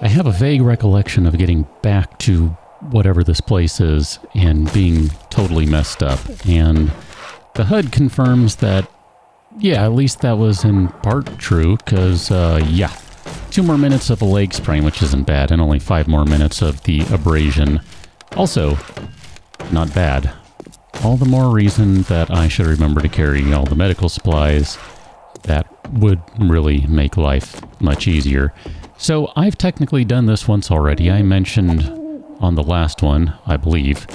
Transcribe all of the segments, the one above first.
I have a vague recollection of getting back to whatever this place is and being totally messed up. And the HUD confirms that, yeah, at least that was in part true, because, yeah. 2 more minutes of a leg sprain, which isn't bad, and only 5 more minutes of the abrasion. Also, not bad. All the more reason that I should remember to carry all the medical supplies. That would really make life much easier. So I've technically done this once already. I mentioned on the last one, I believe,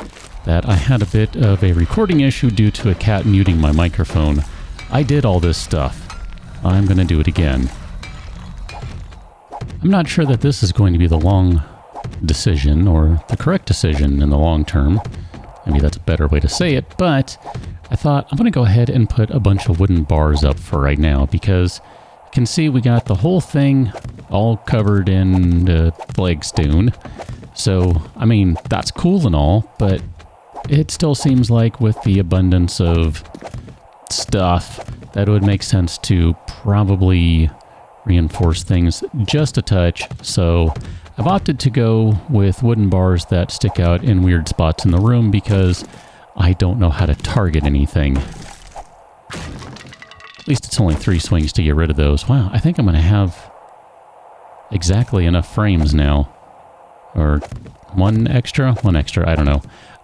that I had a bit of a recording issue due to a cat muting my microphone. I did all this stuff. I'm going to do it again. I'm not sure that this is going to be the long decision or the correct decision in the long term. Maybe that's a better way to say it, but I thought I'm going to go ahead and put a bunch of wooden bars up for right now because you can see we got the whole thing all covered in flagstone. So, I mean, that's cool and all, but it still seems like with the abundance of stuff that it would make sense to probably reinforce things just a touch. So I've opted to go with wooden bars that stick out in weird spots in the room because I don't know how to target anything. At least it's only 3 swings to get rid of those. Wow, I think I'm going to have exactly enough frames now. Or one extra, I don't know.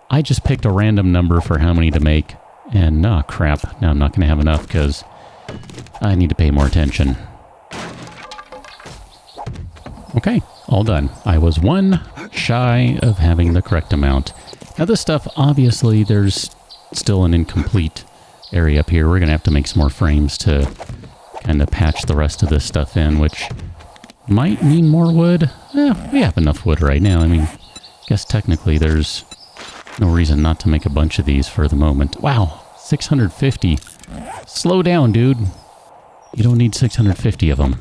I just picked a random number for how many to make. And, nah, crap. Now I'm not going to have enough because I need to pay more attention. Okay, all done. I was 1 shy of having the correct amount. Now this stuff, obviously, there's still an incomplete area up here. We're going to have to make some more frames to kind of patch the rest of this stuff in, which might mean more wood. We have enough wood right now. I mean, I guess technically there's no reason not to make a bunch of these for the moment. Wow, 650. Slow down, dude. You don't need 650 of them.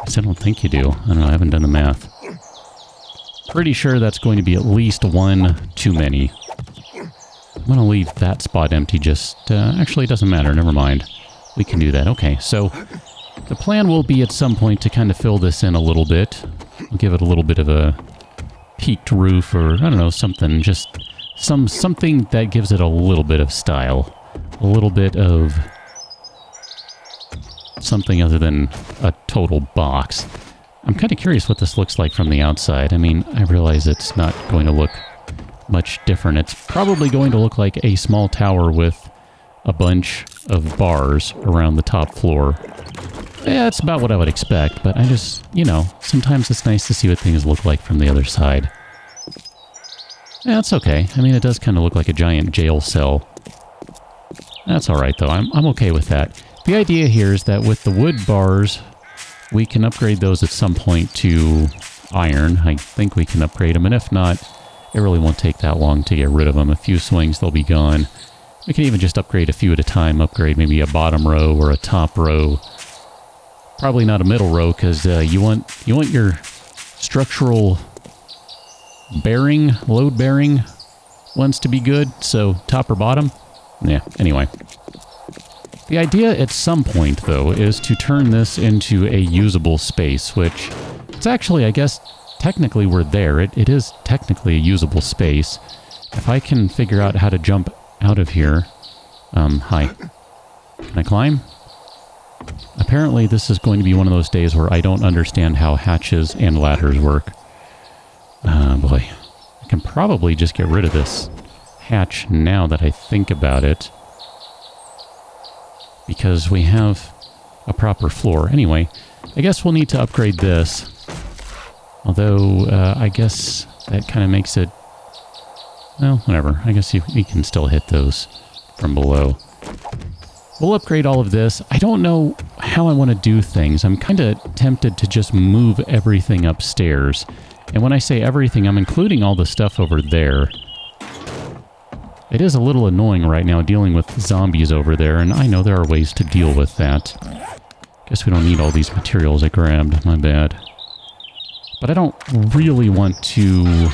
I don't think you do. I don't know, I haven't done the math. Pretty sure that's going to be at least 1 too many. I'm going to leave that spot empty just... actually, it doesn't matter. Never mind. We can do that. Okay, so the plan will be at some point to kind of fill this in a little bit. I'll give it a little bit of a peaked roof or, I don't know, something. Just something that gives it a little bit of style. A little bit of something other than a total box. I'm kind of curious what this looks like from the outside. I mean, I realize it's not going to look much different. It's probably going to look like a small tower with a bunch of bars around the top floor. Yeah, that's about what I would expect, but I just, you know, sometimes it's nice to see what things look like from the other side. Yeah, that's okay. I mean, it does kind of look like a giant jail cell. That's alright, though. I'm okay with that. The idea here is that with the wood bars, we can upgrade those at some point to iron. I think we can upgrade them, and if not, it really won't take that long to get rid of them. A few swings, they'll be gone. We can even just upgrade a few at a time. Upgrade maybe a bottom row or a top row. Probably not a middle row, because you want your structural bearing, load bearing ones to be good. So top or bottom? Yeah, anyway. The idea at some point, though, is to turn this into a usable space, which it's actually, I guess, technically we're there. It is technically a usable space. If I can figure out how to jump out of here... hi. Can I climb? Apparently this is going to be one of those days where I don't understand how hatches and ladders work. Boy. I can probably just get rid of this hatch now that I think about it. Because we have a proper floor. Anyway, I guess we'll need to upgrade this. Although, I guess that kind of makes it... Well, whatever. I guess we can still hit those from below. We'll upgrade all of this. I don't know how I want to do things. I'm kind of tempted to just move everything upstairs. And when I say everything, I'm including all the stuff over there. It is a little annoying right now dealing with zombies over there, and I know there are ways to deal with that. Guess we don't need all these materials I grabbed. My bad. But I don't really want to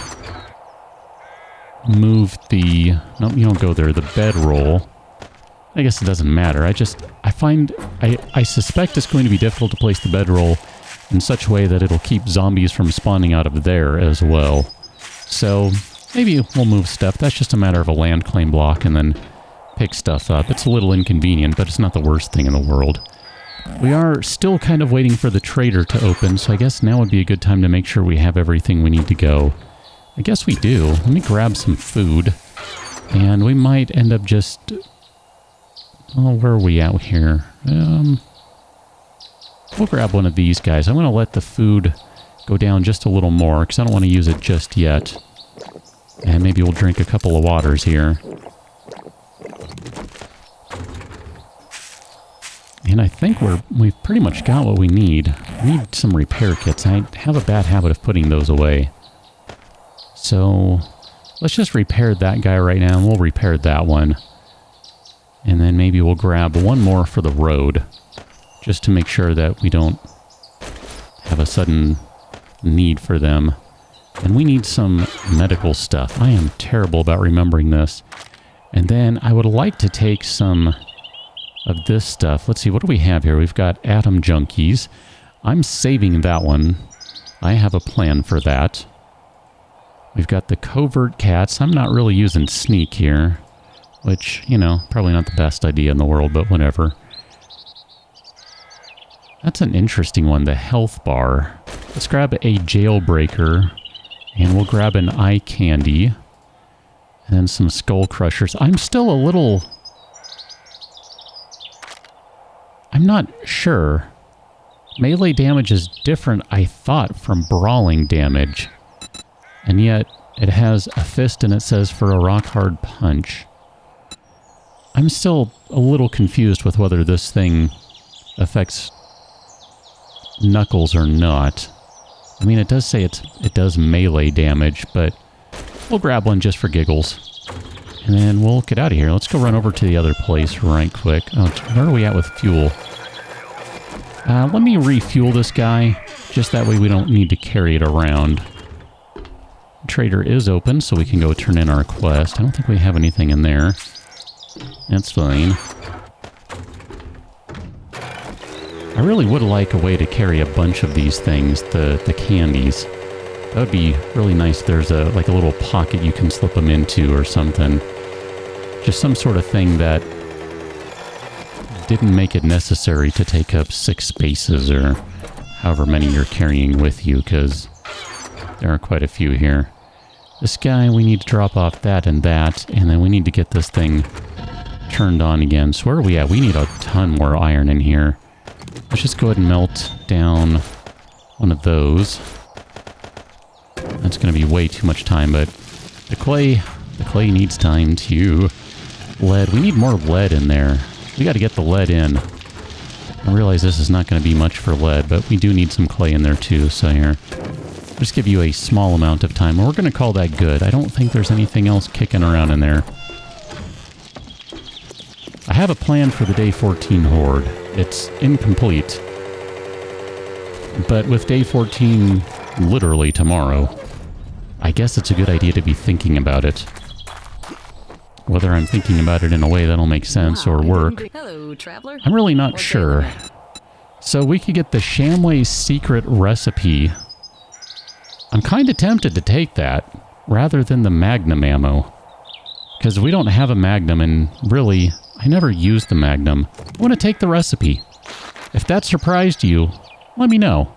move the... No, you don't go there. The bedroll. I guess it doesn't matter. I suspect it's going to be difficult to place the bedroll in such a way that it'll keep zombies from spawning out of there as well. So maybe we'll move stuff. That's just a matter of a land claim block and then pick stuff up. It's a little inconvenient, but it's not the worst thing in the world. We are still kind of waiting for the trader to open, so I guess now would be a good time to make sure we have everything we need to go. I guess we do. Let me grab some food, and we might end up just... Oh, where are we out here? We'll grab one of these guys. I'm going to let the food go down just a little more, because I don't want to use it just yet. And maybe we'll drink a couple of waters here. And I think we've pretty much got what we need. We need some repair kits. I have a bad habit of putting those away. So let's just repair that guy right now, and we'll repair that one. And then maybe we'll grab one more for the road, just to make sure that we don't have a sudden need for them. And we need some medical stuff. I am terrible about remembering this. And then I would like to take some of this stuff. Let's see, what do we have here? We've got atom junkies. I'm saving that one. I have a plan for that. We've got the covert cats. I'm not really using sneak here, which, you know, probably not the best idea in the world, but whatever. That's an interesting one, the health bar. Let's grab a jailbreaker, and we'll grab an eye candy, and then some skull crushers. I'm still a little... I'm not sure. Melee damage is different, I thought, from brawling damage. And yet, it has a fist and it says for a rock-hard punch. I'm still a little confused with whether this thing affects knuckles or not. I mean, it does say it does melee damage, but we'll grab one just for giggles. And then we'll get out of here. Let's go run over to the other place right quick. Oh, where are we at with fuel? Let me refuel this guy, just that way we don't need to carry it around. The trader is open, so we can go turn in our quest. I don't think we have anything in there. That's fine. I really would like a way to carry a bunch of these things, the candies. That would be really nice if there's like a little pocket you can slip them into or something. Just some sort of thing that didn't make it necessary to take up 6 spaces or however many you're carrying with you, because there are quite a few here. This guy, we need to drop off that, and then we need to get this thing turned on again. So where are we at? We need a ton more iron in here. Let's just go ahead and melt down one of those. That's going to be way too much time, but the clay needs time too. Lead, we need more lead in there. We got to get the lead in. I realize this is not going to be much for lead, but we do need some clay in there too, so here. Just give you a small amount of time, and we're going to call that good. I don't think there's anything else kicking around in there. I have a plan for the day 14 horde. It's incomplete. But with day 14 literally tomorrow, I guess it's a good idea to be thinking about it. Whether I'm thinking about it in a way that'll make sense or work, hello, traveler. I'm really not sure. So we could get the Shamway's secret recipe. I'm kind of tempted to take that rather than the Magnum ammo, because we don't have a Magnum, and really, I never used the Magnum. I want to take the recipe. If that surprised you, let me know.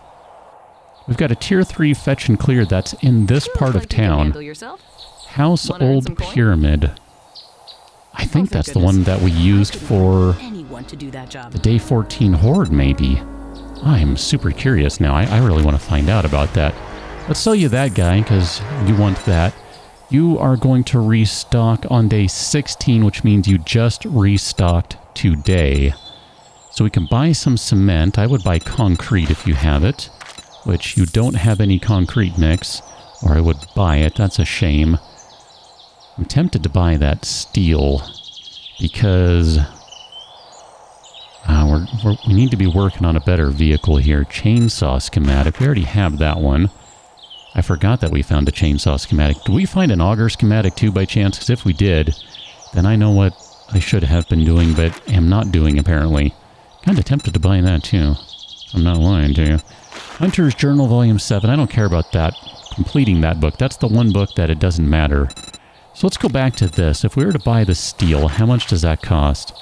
We've got a tier 3 fetch and clear that's in this part of town. House Old Pyramid. I think that's the one that we used for the day 14 horde, maybe. I'm super curious now. I really want to find out about that. Let's sell you that guy, because you want that. You are going to restock on day 16, which means you just restocked today. So we can buy some cement. I would buy concrete if you have it, which you don't have any concrete mix, or I would buy it. That's a shame. I'm tempted to buy that steel, because we need to be working on a better vehicle here. Chainsaw schematic. We already have that one. I forgot that we found a chainsaw schematic. Did we find an auger schematic too by chance? Because if we did, then I know what I should have been doing, but am not doing apparently. Kind of tempted to buy that too. I'm not lying to you. Hunter's Journal Volume 7. I don't care about that. Completing that book. That's the one book that it doesn't matter. So let's go back to this. If we were to buy the steel, how much does that cost?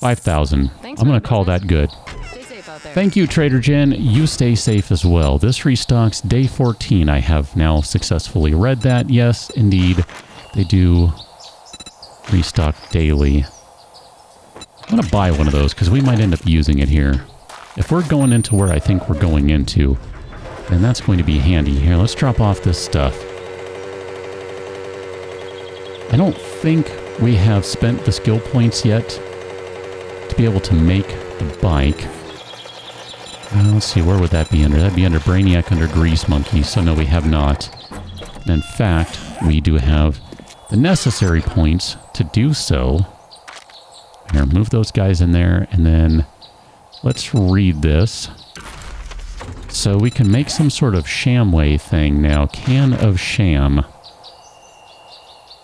5,000. I'm going to call that good. Stay safe out there. Thank you, Trader Jen. You stay safe as well. This restocks day 14. I have now successfully read that. Yes, indeed. They do restock daily. I'm going to buy one of those because we might end up using it here. If we're going into where I think we're going into, then that's going to be handy. Here, let's drop off this stuff. I don't think we have spent the skill points yet to be able to make the bike. Let's see, where would that be under? That'd be under Brainiac, under Grease Monkey, so no, we have not. And in fact, we do have the necessary points to do so. Here, move those guys in there, and then let's read this. So we can make some sort of shamway thing now. Can of sham.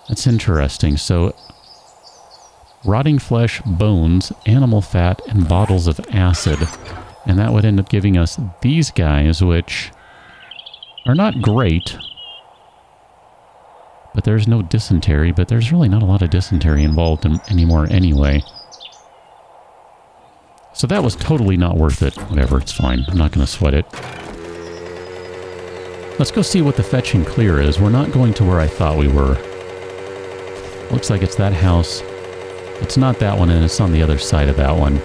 That's interesting. So, rotting flesh, bones, animal fat, and bottles of acid. And that would end up giving us these guys, which are not great. But there's no dysentery, but there's really not a lot of dysentery involved anymore anyway. So that was totally not worth it. Whatever, it's fine. I'm not going to sweat it. Let's go see what the fetch and clear is. We're not going to where I thought we were. Looks like it's that house. It's not that one, and it's on the other side of that one.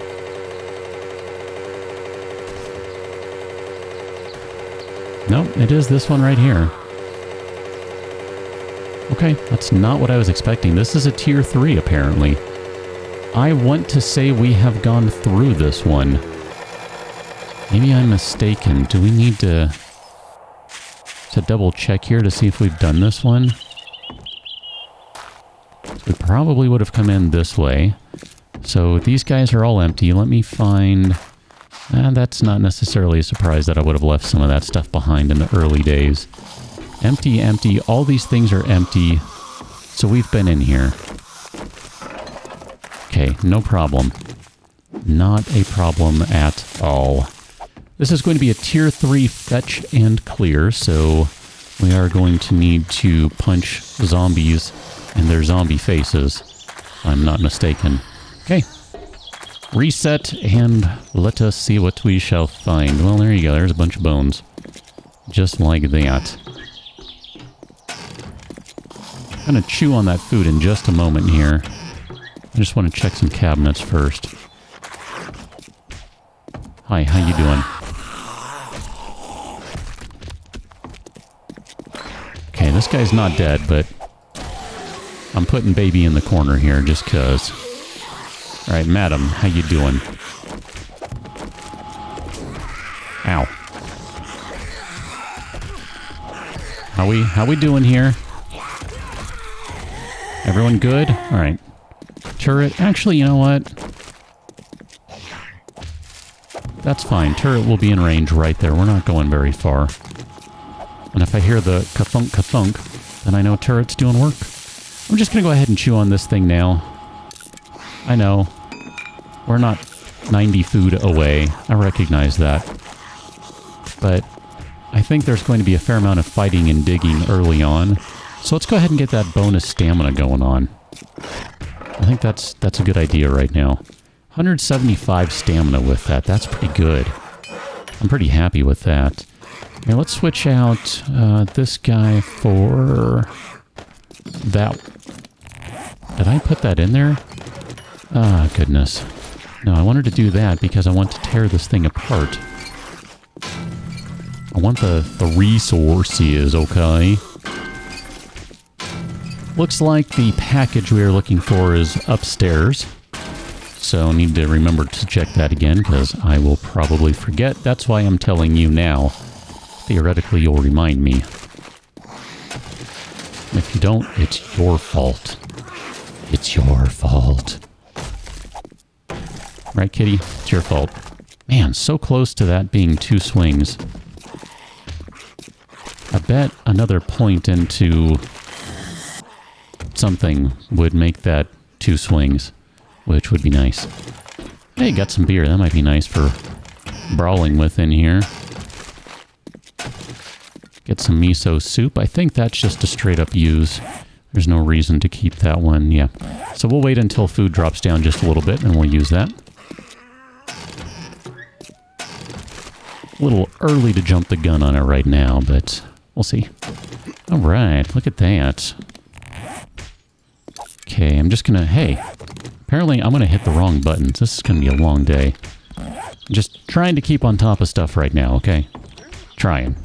No, it is this one right here. Okay, that's not what I was expecting. This is a tier 3, apparently. I want to say we have gone through this one. Maybe I'm mistaken. Do we need to double check here to see if we've done this one? We probably would have come in this way. So these guys are all empty. Let me find... that's not necessarily a surprise that I would have left some of that stuff behind in the early days. Empty, empty. All these things are empty. So we've been in here. Okay, no problem. Not a problem at all. This is going to be a tier 3 fetch and clear, so we are going to need to punch zombies in their zombie faces, if I'm not mistaken. Okay. Reset, and let us see what we shall find. Well, there you go. There's a bunch of bones. Just like that. I'm going to chew on that food in just a moment here. I just want to check some cabinets first. Hi, how you doing? Okay, this guy's not dead, but I'm putting baby in the corner here just 'cause. All right, madam, how you doing? Ow. How we doing here? Everyone good? All right. Turret. Actually, you know what? That's fine. Turret will be in range right there. We're not going very far. And if I hear the ka-thunk, ka-thunk, then I know turret's doing work. I'm just going to go ahead and chew on this thing now. I know. We're not 90 food away. I recognize that. But I think there's going to be a fair amount of fighting and digging early on. So let's go ahead and get that bonus stamina going on. I think that's a good idea right now. 175 stamina with that. That's pretty good. I'm pretty happy with that. Now let's switch out this guy for that. Did I put that in there? Ah, goodness. No, I wanted to do that because I want to tear this thing apart. I want the resources, okay? Looks like the package we are looking for is upstairs. So I need to remember to check that again because I will probably forget. That's why I'm telling you now. Theoretically, you'll remind me. If you don't, it's your fault. It's your fault. Right, kitty? It's your fault. Man, so close to that being 2 swings. I bet another point into something would make that 2 swings, which would be nice. Hey, got some beer. That might be nice for brawling with in here. Get some miso soup. I think that's just a straight up use. There's no reason to keep that one. Yeah. So we'll wait until food drops down just a little bit and we'll use that. A little early to jump the gun on it right now, but we'll see. All right, look at that. Okay, I'm just gonna... Hey, apparently I'm gonna hit the wrong buttons. This is gonna be a long day. I'm just trying to keep on top of stuff right now, okay? Trying.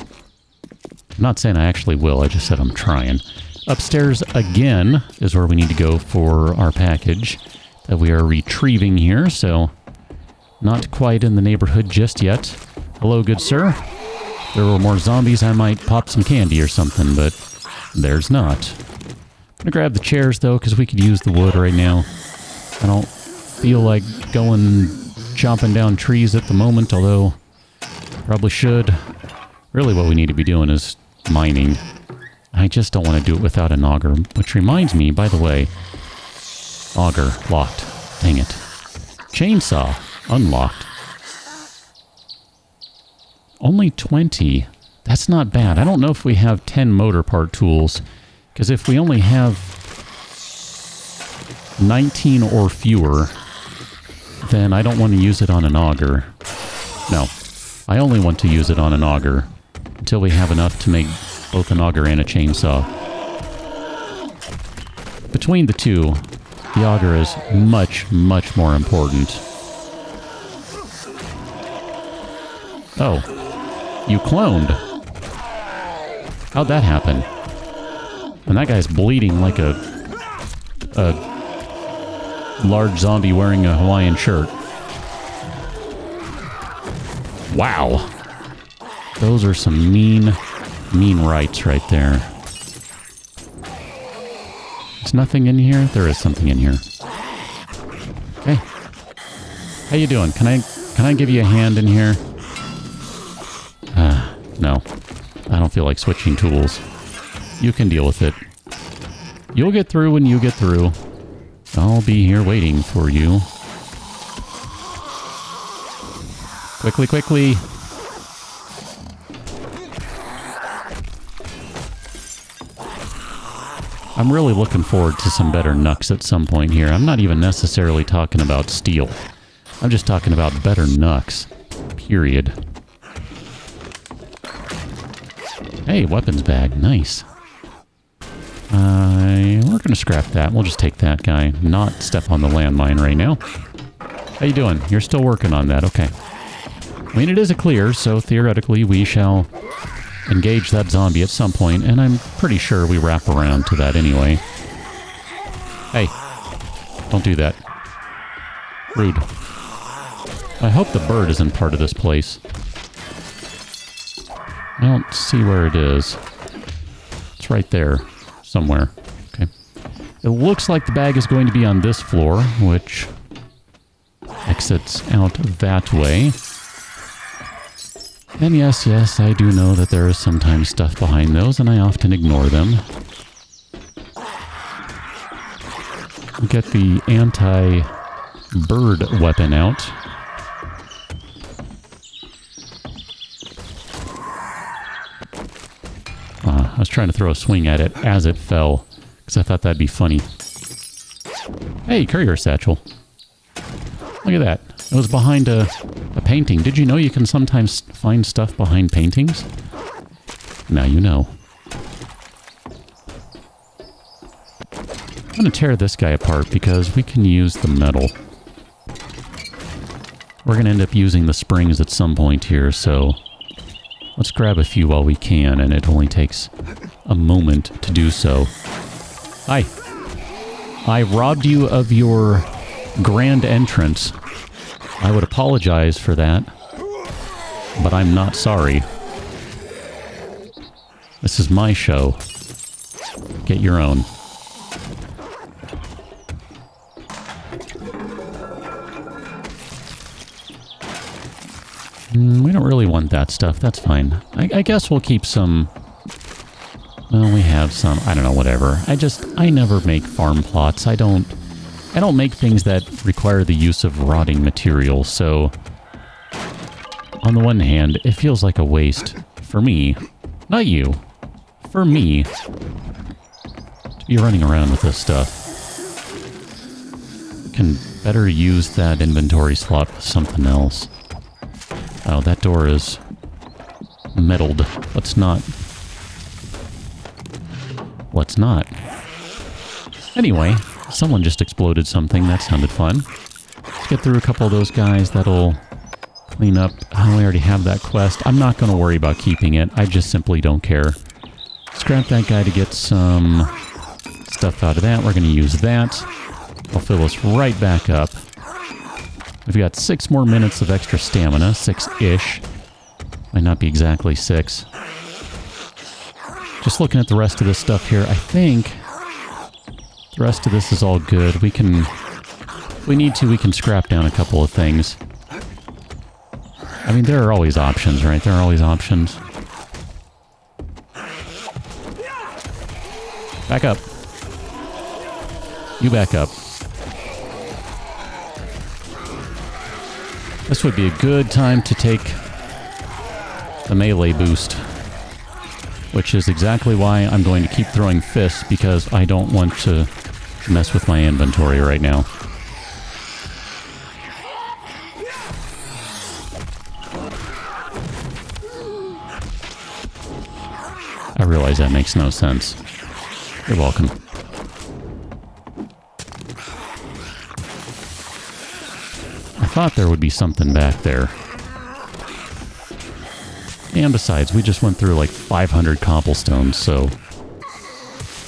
I'm not saying I actually will, I just said I'm trying. Upstairs again is where we need to go for our package that we are retrieving here, so not quite in the neighborhood just yet. Hello, good sir. If there were more zombies, I might pop some candy or something, but there's not. I'm gonna grab the chairs, though, because we could use the wood right now. I don't feel like going chopping down trees at the moment, although probably should. Really what we need to be doing is mining. I just don't want to do it without an auger, which reminds me, by the way, auger locked. Dang it. Chainsaw unlocked. Only 20. That's not bad. I don't know if we have 10 motor part tools, because if we only have 19 or fewer, then I don't want to use it on an auger. No, I only want to use it on an auger until we have enough to make both an auger and a chainsaw. Between the two, the auger is much, much more important. Oh. You cloned. How'd that happen? And that guy's bleeding like a large zombie wearing a Hawaiian shirt. Wow. Those are some mean rights right there. There's nothing in here? There is something in here. Hey. How you doing? Can I give you a hand in here? No. I don't feel like switching tools. You can deal with it. You'll get through when you get through. I'll be here waiting for you. Quickly, quickly. I'm really looking forward to some better knucks at some point here. I'm not even necessarily talking about steel. I'm just talking about better knucks. Period. Hey, weapons bag. Nice. We're going to scrap that. We'll just take that guy. Not step on the landmine right now. How you doing? You're still working on that. Okay. I mean, it is a clear, so theoretically we shall engage that zombie at some point, and I'm pretty sure we wrap around to that anyway. Hey. Don't do that. Rude. I hope the bird isn't part of this place. I don't see where it is. It's right there. Somewhere. Okay. It looks like the bag is going to be on this floor, which exits out that way. And yes, I do know that there is sometimes stuff behind those, and I often ignore them. Get the anti-bird weapon out. I was trying to throw a swing at it as it fell, because I thought that'd be funny. Hey, courier satchel. Look at that. It was behind a painting. Did you know you can sometimes find stuff behind paintings? Now you know. I'm going to tear this guy apart because we can use the metal. We're going to end up using the springs at some point here, so let's grab a few while we can, and it only takes a moment to do so. Hi. I robbed you of your grand entrance. I would apologize for that, but I'm not sorry. This is my show. Get your own. We don't really want that stuff. That's fine. I guess we'll keep some... Well, we have some. I don't know, whatever. I never make farm plots. I don't make things that require the use of rotting material, so... On the one hand, it feels like a waste. For me. Not you. For me. To be running around with this stuff. Can better use that inventory slot for something else. Oh, that door is metaled. Let's not. Let's not. Anyway, someone just exploded something. That sounded fun. Let's get through a couple of those guys. That'll clean up. Oh, I already have that quest. I'm not going to worry about keeping it. I just simply don't care. Scrap that guy to get some stuff out of that. We're going to use that. I'll fill us right back up. We've got 6 more minutes of extra stamina. 6-ish. Might not be exactly 6. Just looking at the rest of this stuff here, I think the rest of this is all good. We can, if we need to, we can scrap down a couple of things. I mean, there are always options, right? There are always options. Back up. You back up. This would be a good time to take the melee boost, which is exactly why I'm going to keep throwing fists, because I don't want to mess with my inventory right now. I realize that makes no sense. You're welcome. I thought there would be something back there. And besides, we just went through like 500 cobblestones, so...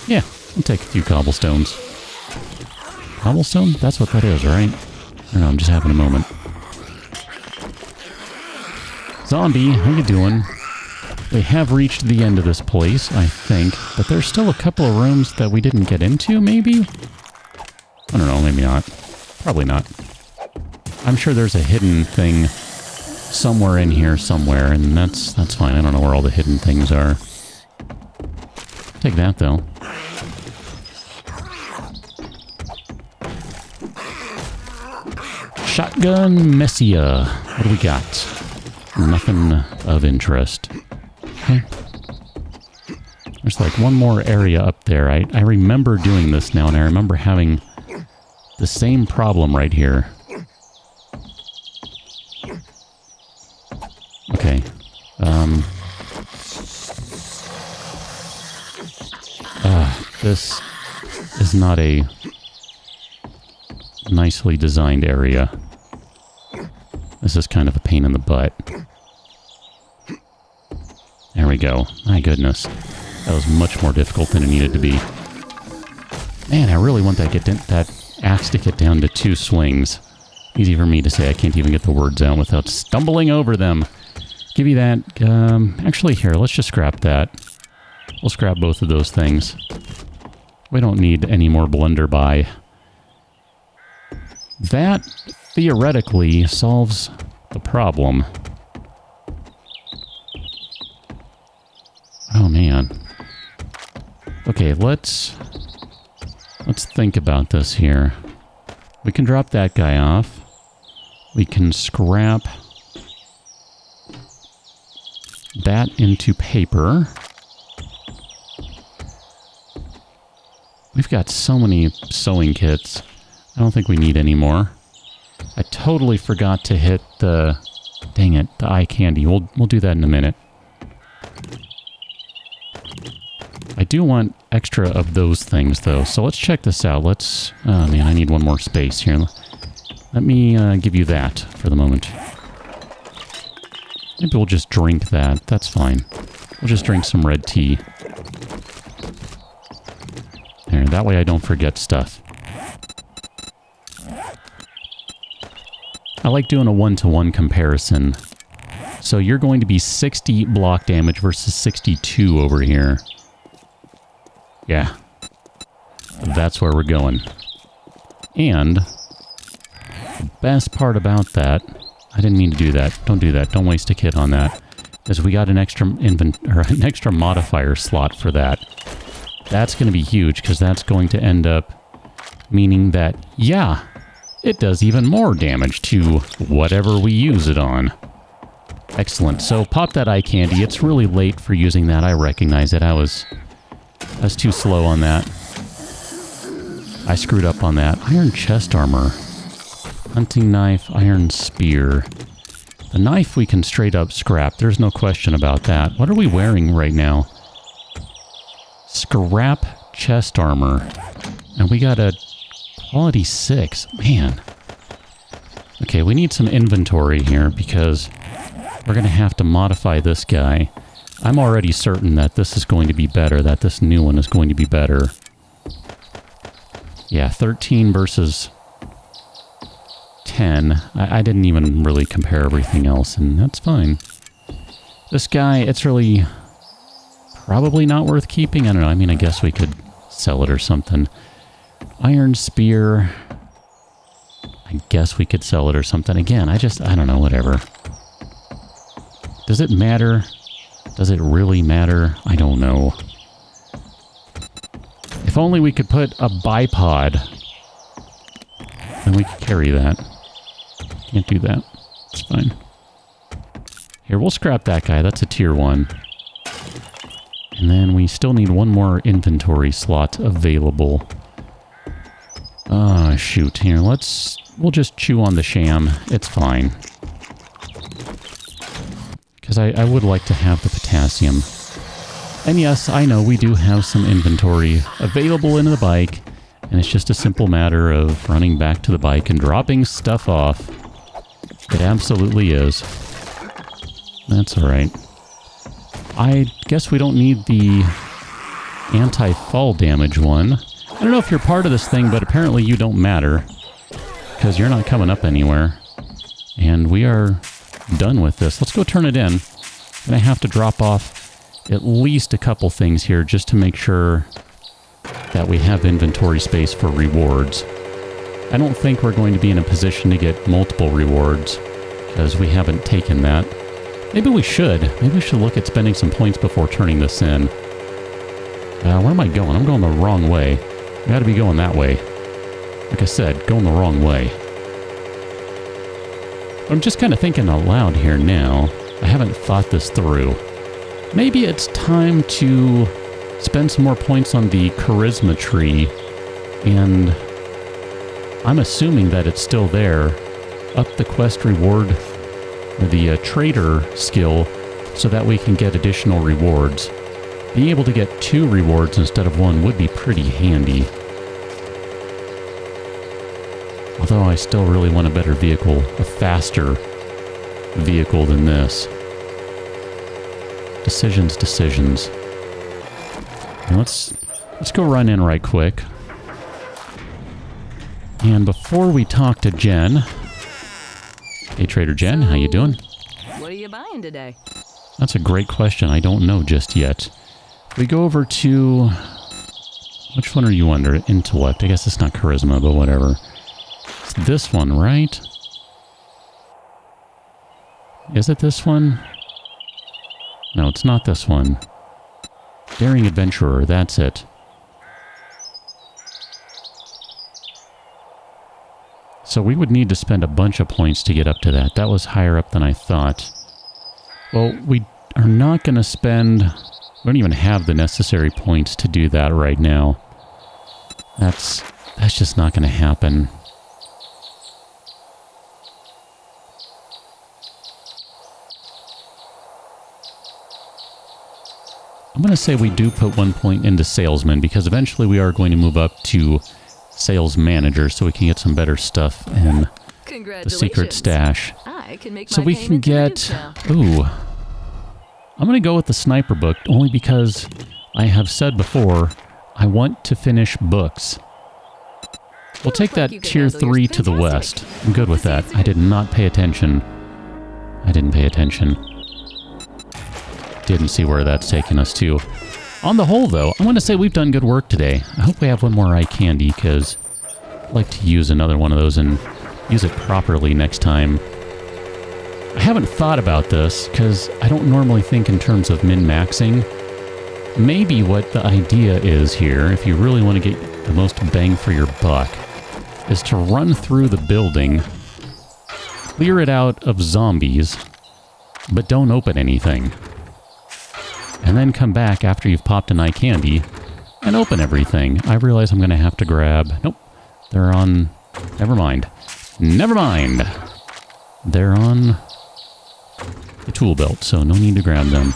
yeah, I'll take a few cobblestones. Cobblestone? That's what that is, right? I don't know, I'm just having a moment. Zombie, how you doing? We have reached the end of this place, I think, but there's still a couple of rooms that we didn't get into, maybe? I don't know, maybe not. Probably not. I'm sure there's a hidden thing somewhere in here somewhere, and that's fine. I don't know where all the hidden things are. Take that, though. Shotgun Messia. What do we got? Nothing of interest. Okay. There's like one more area up there. I remember doing this now, and I remember having the same problem right here. Okay. This is not a nicely designed area. This is kind of a pain in the butt. There we go. My goodness. That was much more difficult than it needed to be. Man, I really want that axe to get down to 2 swings. Easy for me to say. I can't even get the words out without stumbling over them. Give you that. Actually, here, let's just scrap that. We'll scrap both of those things. We don't need any more blunderby. That, theoretically, solves the problem. Oh, man. Okay, let's think about this here. We can drop that guy off. We can scrap that into paper. We've got so many sewing kits. I don't think we need any more. I totally forgot to hit the... dang it, the eye candy. We'll do that in a minute. I do want extra of those things, though. So let's check this out. Let's... oh, man, I need one more space here. Let me give you that for the moment. Maybe we'll just drink that. That's fine. We'll just drink some red tea. There, that way I don't forget stuff. I like doing a 1-to-1 comparison. So you're going to be 60 block damage versus 62 over here. Yeah. That's where we're going. And the best part about that, I didn't mean to do that. Don't do that. Don't waste a kit on that. Is we got an extra an extra modifier slot for that. That's going to be huge, because that's going to end up meaning that, yeah, it does even more damage to whatever we use it on. Excellent. So pop that eye candy. It's really late for using that. I recognize it. I was too slow on that. I screwed up on that. Iron chest armor. Hunting knife, iron spear. The knife we can straight up scrap. There's no question about that. What are we wearing right now? Scrap chest armor. And we got a quality 6. Man. Okay, we need some inventory here because we're going to have to modify this guy. I'm already certain that this is going to be better, that this new one is going to be better. Yeah, 13 versus 10. I didn't even really compare everything else, and that's fine. This guy, it's really probably not worth keeping. I don't know. I mean, I guess we could sell it or something. Iron spear. I guess we could sell it or something. Again, I don't know, whatever. Does it matter? Does it really matter? I don't know. If only we could put a bipod, then we could carry that. Can't do that. It's fine. Here, we'll scrap that guy. That's a tier 1. And then we still need one more inventory slot available. Oh, shoot. Here, we'll just chew on the sham. It's fine. Because I would like to have the potassium. And yes, I know we do have some inventory available in the bike, and it's just a simple matter of running back to the bike and dropping stuff off. It absolutely is. That's alright. I guess we don't need the anti-fall damage one. I don't know if you're part of this thing, but apparently you don't matter. Because you're not coming up anywhere. And we are done with this. Let's go turn it in. I'm going to have to drop off at least a couple things here just to make sure that we have inventory space for rewards. I don't think we're going to be in a position to get multiple rewards because we haven't taken that. Maybe we should. Maybe we should look at spending some points before turning this in. Where am I going? I'm going the wrong way. I gotta be going that way. Like I said, going the wrong way. I'm just kind of thinking out loud here now. I haven't thought this through. Maybe it's time to spend some more points on the charisma tree, and I'm assuming that it's still there. Up the quest reward, or the trader skill, so that we can get additional rewards. Being able to get 2 rewards instead of 1 would be pretty handy. Although I still really want a better vehicle, a faster vehicle than this. Decisions. Now let's go run in right quick. And before we talk to Jen... Hey, Trader Jen, how you doing? What are you buying today? That's a great question. I don't know just yet. We go over to... Which one are you under? Intellect. I guess it's not charisma, but whatever. It's this one, right? Is it this one? No, it's not this one. Daring Adventurer, that's it. So we would need to spend a bunch of points to get up to that. That was higher up than I thought. Well, we are not going to spend... We don't even have the necessary points to do that right now. That's just not going to happen. I'm going to say we do put 1 point into salesman, because eventually we are going to move up to sales manager so we can get some better stuff in the secret stash. I can make so my we can get... Ooh. I'm going to go with the sniper book only because I have said before I want to finish books. We'll take that tier 3 to the west. I'm good with that. I did not pay attention. I didn't pay attention. Didn't see where that's taking us to. On the whole, though, I'm going to say we've done good work today. I hope we have one more eye candy, because I'd like to use another one of those and use it properly next time. I haven't thought about this, because I don't normally think in terms of min-maxing. Maybe what the idea is here, if you really want to get the most bang for your buck, is to run through the building, clear it out of zombies, but don't open anything. And then come back after you've popped an eye candy and open everything. I realize I'm going to have to grab... Nope. They're on... Never mind. Never mind! They're on the tool belt, so no need to grab them.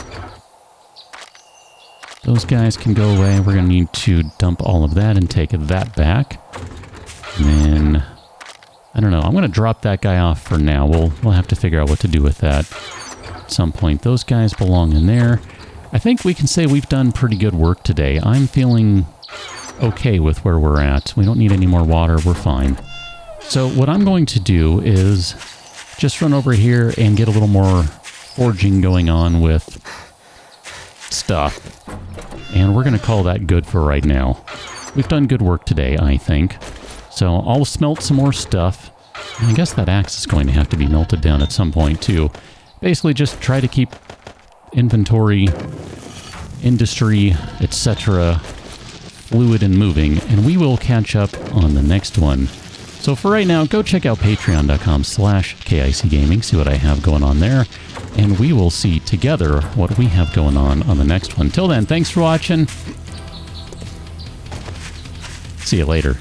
Those guys can go away. We're going to need to dump all of that and take that back. And then... I don't know. I'm going to drop that guy off for now. We'll have to figure out what to do with that at some point. Those guys belong in there. I think we can say we've done pretty good work today. I'm feeling okay with where we're at. We don't need any more water. We're fine. So what I'm going to do is just run over here and get a little more forging going on with stuff. And we're going to call that good for right now. We've done good work today, I think. So I'll smelt some more stuff. And I guess that axe is going to have to be melted down at some point too. Basically just try to keep inventory, industry, etc. fluid and moving, and we will catch up on the next one. So for right now, go check out patreon.com/KICgaming, see what I have going on there, and we will see together what we have going on the next one. Till then, thanks for watching. See you later.